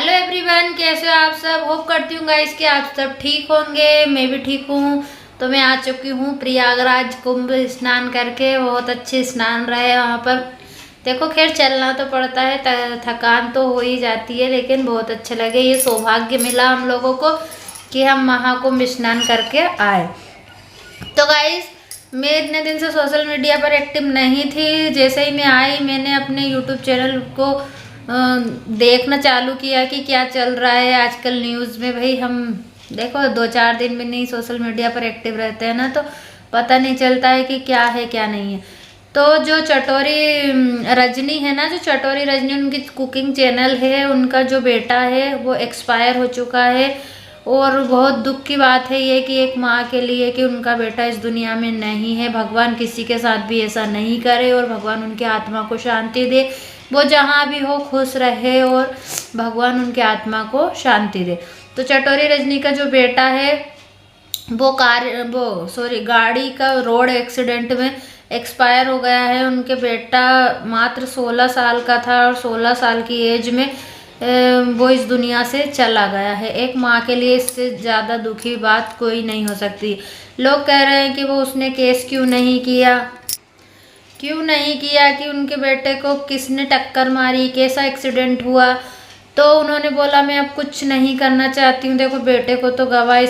Hello everyone, कैसे हो आप सब। होप करती हूँ गाइस कि आप सब ठीक होंगे। मैं भी ठीक हूँ। तो मैं आ चुकी हूँ प्रयागराज कुंभ स्नान करके। बहुत अच्छे स्नान रहे वहाँ पर। देखो खैर चलना तो पड़ता है, थकान तो हो ही जाती है, लेकिन बहुत अच्छे लगे। ये सौभाग्य मिला हम लोगों को कि हम महाकुंभ स्नान करके आए। तो गाइस मैं इतने दिन से सोशल मीडिया पर एक्टिव नहीं थी। जैसे ही मैं आई मैंने अपने यूट्यूब चैनल को देखना चालू किया कि क्या चल रहा है आजकल न्यूज़ में। भाई हम देखो 2-4 दिन में नहीं सोशल मीडिया पर एक्टिव रहते हैं ना, तो पता नहीं चलता है कि क्या है क्या नहीं है। तो जो चटोरी रजनी है ना, जो चटोरी रजनी उनकी कुकिंग चैनल है, उनका जो बेटा है वो एक्सपायर हो चुका है। और बहुत दुख की बात है ये कि एक माँ के लिए कि उनका बेटा इस दुनिया में नहीं है। भगवान किसी के साथ भी ऐसा नहीं करे और भगवान उनकी आत्मा को शांति दे। वो जहाँ भी हो खुश रहे और भगवान उनकी आत्मा को शांति दे। तो चटोरी रजनी का जो बेटा है वो गाड़ी का रोड एक्सीडेंट में एक्सपायर हो गया है। उनके बेटा मात्र 16 साल का था और 16 साल की एज में वो इस दुनिया से चला गया है। एक माँ के लिए इससे ज़्यादा दुखी बात कोई नहीं हो सकती। लोग कह रहे हैं कि वो उसने केस क्यों नहीं किया कि उनके बेटे को किसने टक्कर मारी, कैसा एक्सीडेंट हुआ। तो उन्होंने बोला मैं अब कुछ नहीं करना चाहती हूँ। देखो बेटे को तो गवाही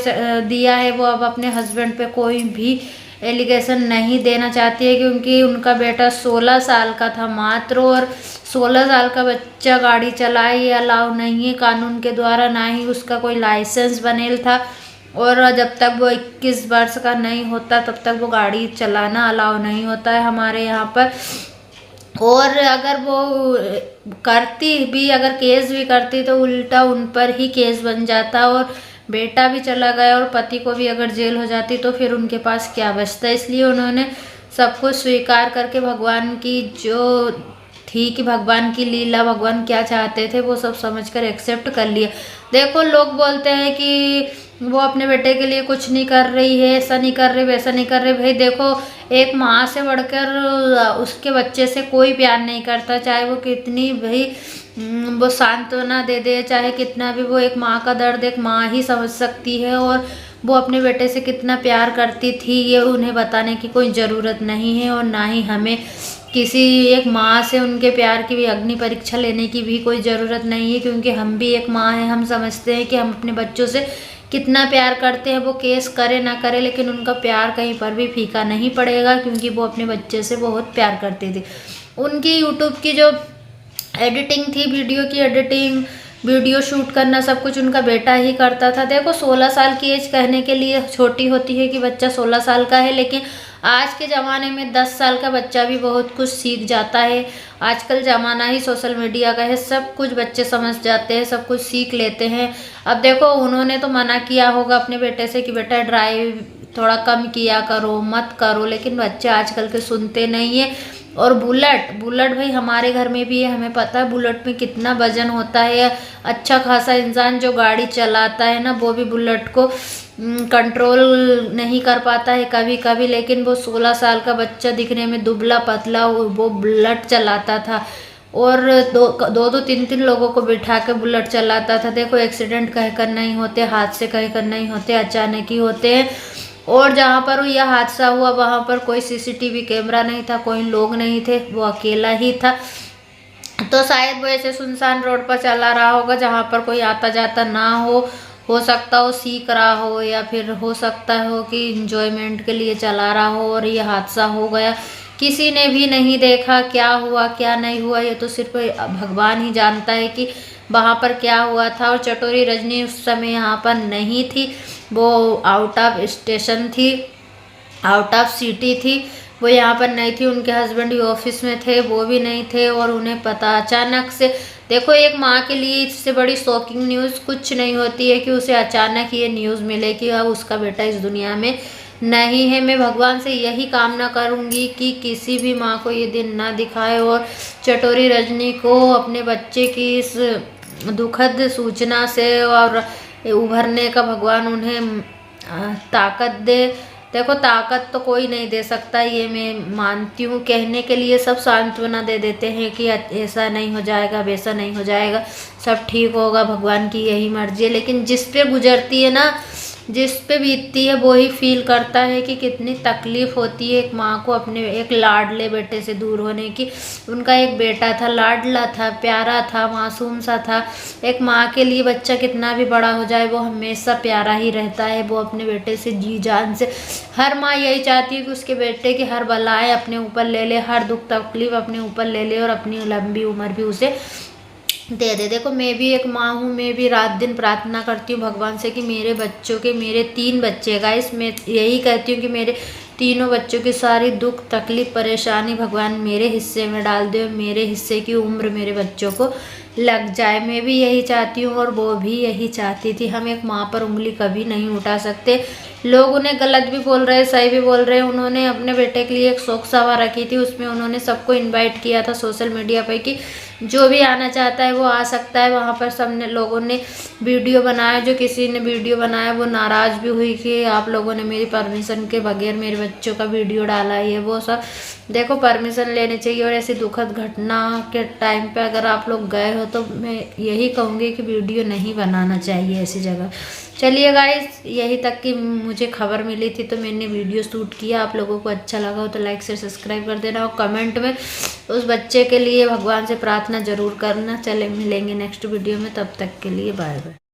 दिया है, वो अब अपने हस्बैंड पे कोई भी एलिगेशन नहीं देना चाहती है, क्योंकि उनका बेटा 16 साल का था मात्र। और 16 साल का बच्चा गाड़ी चलाए ये अलाउ नहीं है कानून के द्वारा, ना ही उसका कोई लाइसेंस बनेल था। और जब तक वो 21 वर्ष का नहीं होता तब तक वो गाड़ी चलाना अलाउ नहीं होता है हमारे यहाँ पर। और अगर वो करती भी, अगर केस भी करती तो उल्टा उन पर ही केस बन जाता और बेटा भी चला गया और पति को भी अगर जेल हो जाती तो फिर उनके पास क्या बचता। इसलिए उन्होंने सब कुछ स्वीकार करके भगवान की जो थी कि भगवान की लीला, भगवान क्या चाहते थे वो सब समझकर एक्सेप्ट कर लिया। देखो लोग बोलते हैं कि वो अपने बेटे के लिए कुछ नहीं कर रही है, ऐसा नहीं कर रही वैसा नहीं कर रही। भाई देखो एक माँ से बढ़कर उसके बच्चे से कोई प्यार नहीं करता, चाहे वो कितनी भाई वो सांत्वना दे दे, चाहे कितना भी। वो एक माँ का दर्द एक माँ ही समझ सकती है और वो अपने बेटे से कितना प्यार करती थी ये उन्हें बताने की कोई ज़रूरत नहीं है। और ना ही हमें किसी एक माँ से उनके प्यार की भी अग्नि परीक्षा लेने की भी कोई ज़रूरत नहीं है, क्योंकि हम भी एक माँ हैं। हम समझते हैं कि हम अपने बच्चों से कितना प्यार करते हैं। वो केस करे ना करे लेकिन उनका प्यार कहीं पर भी फीका नहीं पड़ेगा, क्योंकि वो अपने बच्चे से बहुत प्यार करती थी। उनकी यूट्यूब की जो एडिटिंग थी, वीडियो की एडिटिंग, वीडियो शूट करना, सब कुछ उनका बेटा ही करता था। देखो 16 साल की एज कहने के लिए छोटी होती है कि बच्चा 16 साल का है, लेकिन आज के ज़माने में 10 साल का बच्चा भी बहुत कुछ सीख जाता है। आजकल ज़माना ही सोशल मीडिया का है, सब कुछ बच्चे समझ जाते हैं, सब कुछ सीख लेते हैं। अब देखो उन्होंने तो मना किया होगा अपने बेटे से कि बेटा ड्राइव थोड़ा कम किया करो, मत करो, लेकिन बच्चे आजकल के सुनते नहीं है। और बुलेट भाई हमारे घर में भी है, हमें पता है बुलेट में कितना वजन होता है। अच्छा खासा इंसान जो गाड़ी चलाता है ना वो भी बुलेट को कंट्रोल नहीं कर पाता है कभी कभी। लेकिन वो 16 साल का बच्चा दिखने में दुबला पतला वो बुलेट चलाता था और दो तीन लोगों को बिठा के बुलेट चलाता था। देखो एक्सीडेंट कहकर नहीं होते, हादसे कहकर नहीं होते, अचानक ही होते हैं। और जहाँ पर यह हादसा हुआ वहाँ पर कोई सीसीटीवी कैमरा नहीं था, कोई लोग नहीं थे, वो अकेला ही था। तो शायद वो ऐसे सुनसान रोड पर चला रहा होगा जहाँ पर कोई आता जाता ना हो सकता हो सीख रहा हो, या फिर हो सकता हो कि इंजॉयमेंट के लिए चला रहा हो और ये हादसा हो गया। किसी ने भी नहीं देखा क्या हुआ क्या नहीं हुआ, ये तो सिर्फ भगवान ही जानता है कि वहाँ पर क्या हुआ था। और चटोरी रजनी उस समय यहाँ पर नहीं थी, वो आउट ऑफ स्टेशन थी, आउट ऑफ सिटी थी, वो यहाँ पर नहीं थी। उनके हस्बैंड भी ऑफिस में थे, वो भी नहीं थे। और उन्हें पता अचानक से, देखो एक माँ के लिए इससे बड़ी शॉकिंग न्यूज़ कुछ नहीं होती है कि उसे अचानक ये न्यूज़ मिले कि अब उसका बेटा इस दुनिया में नहीं है। मैं भगवान से यही कामना करूँगी कि किसी भी माँ को ये दिन ना दिखाए और चटोरी रजनी को अपने बच्चे की इस दुखद सूचना से और उभरने का भगवान उन्हें ताकत दे। देखो ताकत तो कोई नहीं दे सकता, ये मैं मानती हूँ। कहने के लिए सब सांत्वना दे देते हैं कि ऐसा नहीं हो जाएगा, वैसा नहीं हो जाएगा, सब ठीक होगा, भगवान की यही मर्जी है। लेकिन जिस पे गुजरती है ना, जिस पे बीतती है, वो ही फील करता है कि कितनी तकलीफ होती है एक माँ को अपने एक लाडले बेटे से दूर होने की। उनका एक बेटा था, लाडला था, प्यारा था, मासूम सा था। एक माँ के लिए बच्चा कितना भी बड़ा हो जाए वो हमेशा प्यारा ही रहता है। वो अपने बेटे से जी जान से, हर माँ यही चाहती है कि उसके बेटे की हर बलाएं अपने ऊपर ले ले, हर दुख तकलीफ अपने ऊपर ले ले और अपनी लंबी उम्र भी उसे दे दे। देखो मैं भी एक माँ हूँ, मैं भी रात दिन प्रार्थना करती हूँ भगवान से कि मेरे बच्चों के, मेरे 3 बच्चे गाइस, मैं यही कहती हूँ कि मेरे तीनों बच्चों की सारी दुख तकलीफ परेशानी भगवान मेरे हिस्से में डाल दे, मेरे हिस्से की उम्र मेरे बच्चों को लग जाए। मैं भी यही चाहती हूँ और वो भी यही चाहती थी। हम एक माँ पर उंगली कभी नहीं उठा सकते। लोग उन्हें गलत भी बोल रहे हैं, सही भी बोल रहे हैं। उन्होंने अपने बेटे के लिए एक शोक सभा रखी थी, उसमें उन्होंने सबको इनवाइट किया था सोशल मीडिया पर कि जो भी आना चाहता है वो आ सकता है। वहाँ पर सबने लोगों ने वीडियो बनाया, जो किसी ने वीडियो बनाया वो नाराज़ भी हुई कि आप लोगों ने मेरी परमिशन के बगैर मेरे बच्चों का वीडियो डाला है, ये वो सब। देखो परमिशन लेनी चाहिए, और ऐसी दुखद घटना के टाइम पे अगर आप लोग गए हो तो मैं यही कहूँगी कि वीडियो नहीं बनाना चाहिए ऐसी जगह। चलिए गाइस, यही तक की मुझे खबर मिली थी तो मैंने वीडियो शूट किया। आप लोगों को अच्छा लगा हो तो लाइक शेयर सब्सक्राइब कर देना, और कमेंट में उस बच्चे के लिए भगवान से प्रार्थना जरूर करना। चले मिलेंगे नेक्स्ट वीडियो में, तब तक के लिए बाय बाय।